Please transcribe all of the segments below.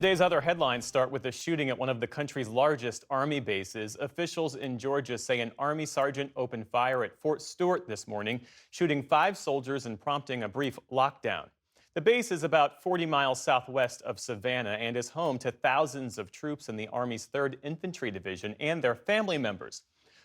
Today's other headlines start with a shooting at one of the country's largest Army bases. Officials in Georgia say an Army sergeant opened fire at Fort Stewart this morning, shooting 5 soldiers and prompting a brief lockdown. The base is about 40 miles southwest of Savannah and is home to thousands of troops in the Army's 3rd Infantry Division and their family members.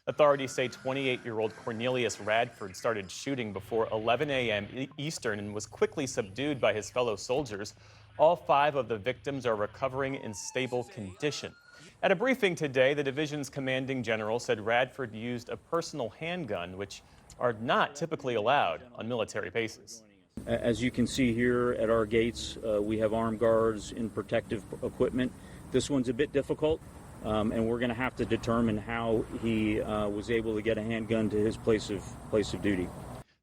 Authorities say 28-year-old Cornelius Radford started shooting before 11 a.m. Eastern and was quickly subdued by his fellow soldiers. All 5 of the victims are recovering in stable condition. At a briefing today, the division's commanding general said Radford used a personal handgun, which are not typically allowed on military bases. As you can see here at our gates, we have armed guards in protective equipment. This one's a bit difficult, and we're going to have to determine how he was able to get a handgun to his place of duty.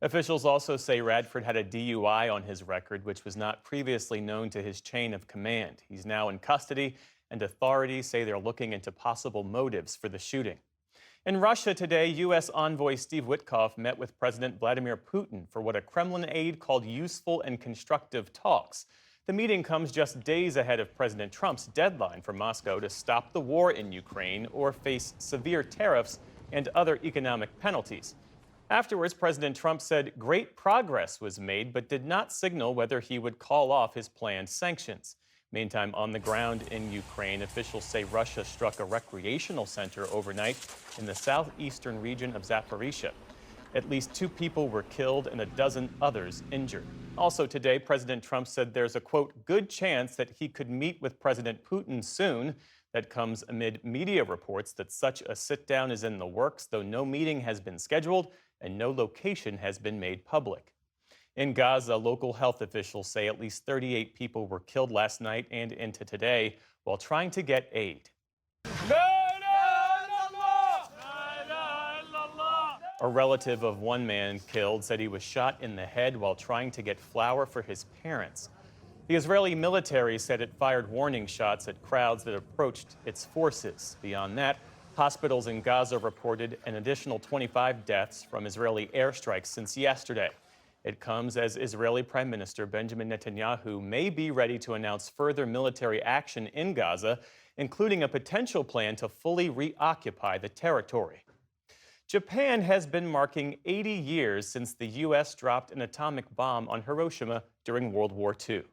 Officials also say Radford had a DUI on his record, which was not previously known to his chain of command. He's now in custody, and authorities say they're looking into possible motives for the shooting. In Russia today, U.S. envoy Steve Witkoff met with President Vladimir Putin for what a Kremlin aide called useful and constructive talks. The meeting comes just days ahead of President Trump's deadline for Moscow to stop the war in Ukraine or face severe tariffs and other economic penalties. Afterwards, President Trump said great progress was made, but did not signal whether he would call off his planned sanctions. Meantime, on the ground in Ukraine, officials say Russia struck a recreational center overnight in the southeastern region of Zaporizhia. At least 2 people were killed and a dozen others injured. Also today, President Trump said there's a, quote, good chance that he could meet with President Putin soon. That comes amid media reports that such a sit-down is in the works, though no meeting has been scheduled and no location has been made public. In Gaza, local health officials say at least 38 people were killed last night and into today while trying to get aid. A relative of one man killed said he was shot in the head while trying to get flour for his parents. The Israeli military said it fired warning shots at crowds that approached its forces. Beyond that, hospitals in Gaza reported an additional 25 deaths from Israeli airstrikes since yesterday. It comes as Israeli Prime Minister Benjamin Netanyahu may be ready to announce further military action in Gaza, including a potential plan to fully reoccupy the territory. Japan has been marking 80 years since the U.S. dropped an atomic bomb on Hiroshima during World War II.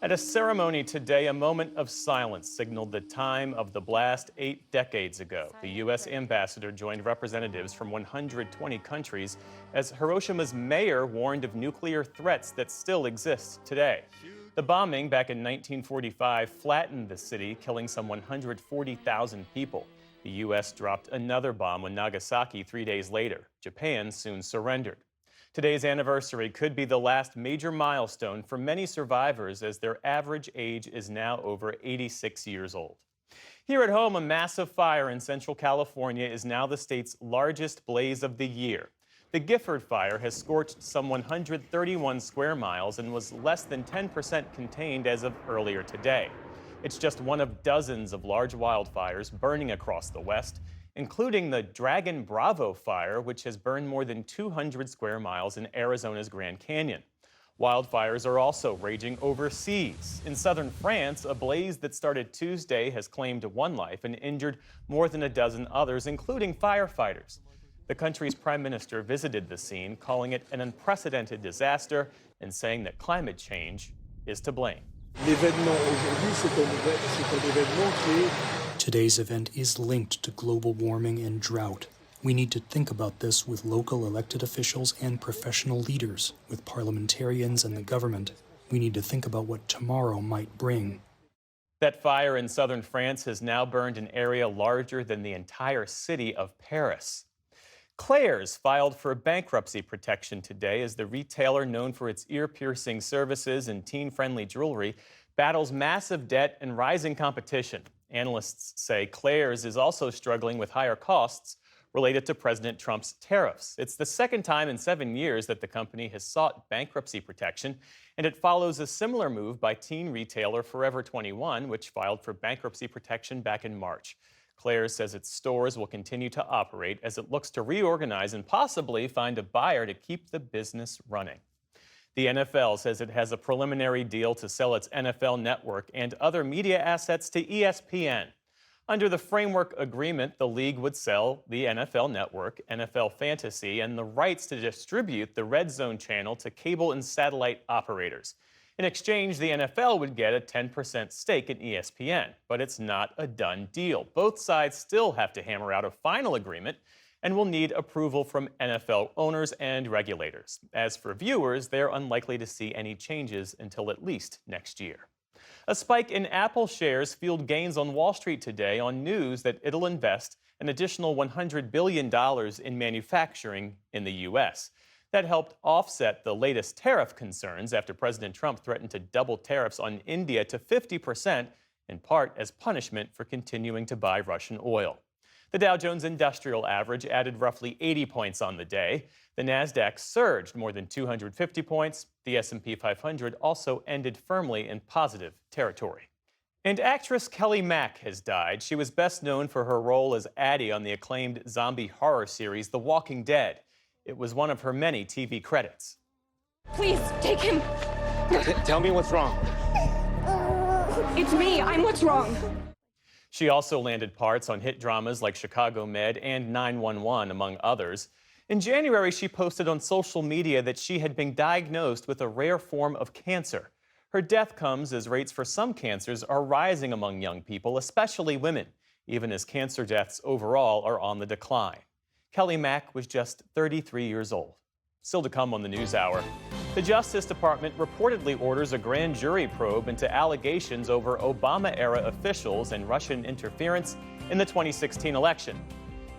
At a ceremony today, a moment of silence signaled the time of the blast 8 decades ago. The U.S. ambassador joined representatives from 120 countries as Hiroshima's mayor warned of nuclear threats that still exist today. The bombing back in 1945 flattened the city, killing some 140,000 people. The U.S. dropped another bomb on Nagasaki 3 days later. Japan soon surrendered. Today's anniversary could be the last major milestone for many survivors, as their average age is now over 86 years old. Here at home, a massive fire in Central California is now the state's largest blaze of the year. The Gifford Fire has scorched some 131 square miles and was less than 10% contained as of earlier today. It's just one of dozens of large wildfires burning across the West, including the Dragon Bravo fire, which has burned more than 200 square miles in Arizona's Grand Canyon. Wildfires are also raging overseas. In southern France, a blaze that started Tuesday has claimed 1 life and injured more than a dozen others, including firefighters. The country's prime minister visited the scene, calling it an unprecedented disaster and saying that climate change is to blame. Today's event is linked to global warming and drought. We need to think about this with local elected officials and professional leaders, with parliamentarians and the government. We need to think about what tomorrow might bring. That fire in southern France has now burned an area larger than the entire city of Paris. Claire's filed for bankruptcy protection today as the retailer, known for its ear-piercing services and teen-friendly jewelry, battles massive debt and rising competition. Analysts say Claire's is also struggling with higher costs related to President Trump's tariffs. It's the second time in 7 years that the company has sought bankruptcy protection, and it follows a similar move by teen retailer Forever 21, which filed for bankruptcy protection back in March. Claire's says its stores will continue to operate as it looks to reorganize and possibly find a buyer to keep the business running. The NFL says it has a preliminary deal to sell its NFL network and other media assets to ESPN. Under the framework agreement, the league would sell the NFL network, NFL Fantasy, and the rights to distribute the Red Zone channel to cable and satellite operators. In exchange, the NFL would get a 10% stake in ESPN, but it's not a done deal. Both sides still have to hammer out a final agreement and will need approval from NFL owners and regulators. As for viewers, they're unlikely to see any changes until at least next year. A spike in Apple shares fueled gains on Wall Street today on news that it'll invest an additional $100 billion in manufacturing in the U.S. That helped offset the latest tariff concerns after President Trump threatened to double tariffs on India to 50%, in part as punishment for continuing to buy Russian oil. The Dow Jones Industrial Average added roughly 80 points on the day. The Nasdaq surged more than 250 points. The S&P 500 also ended firmly in positive territory. And actress Kelly Mack has died. She was best known for her role as Addie on the acclaimed zombie horror series The Walking Dead. It was one of her many TV credits. Please, take him. Tell me what's wrong. It's me. I'm what's wrong. She also landed parts on hit dramas like Chicago Med and 911, among others. In January, she posted on social media that she had been diagnosed with a rare form of cancer. Her death comes as rates for some cancers are rising among young people, especially women, even as cancer deaths overall are on the decline. Kelly Mack was just 33 years old. Still to come on the NewsHour. The Justice Department reportedly orders a grand jury probe into allegations over Obama-era officials and Russian interference in the 2016 election.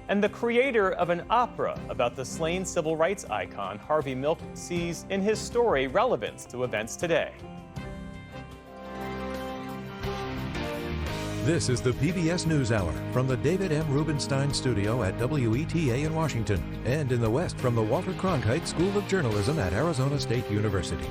And the creator of an opera about the slain civil rights icon Harvey Milk sees in his story relevance to events today. This is the PBS NewsHour from the David M. Rubenstein Studio at WETA in Washington, and in the West from the Walter Cronkite School of Journalism at Arizona State University.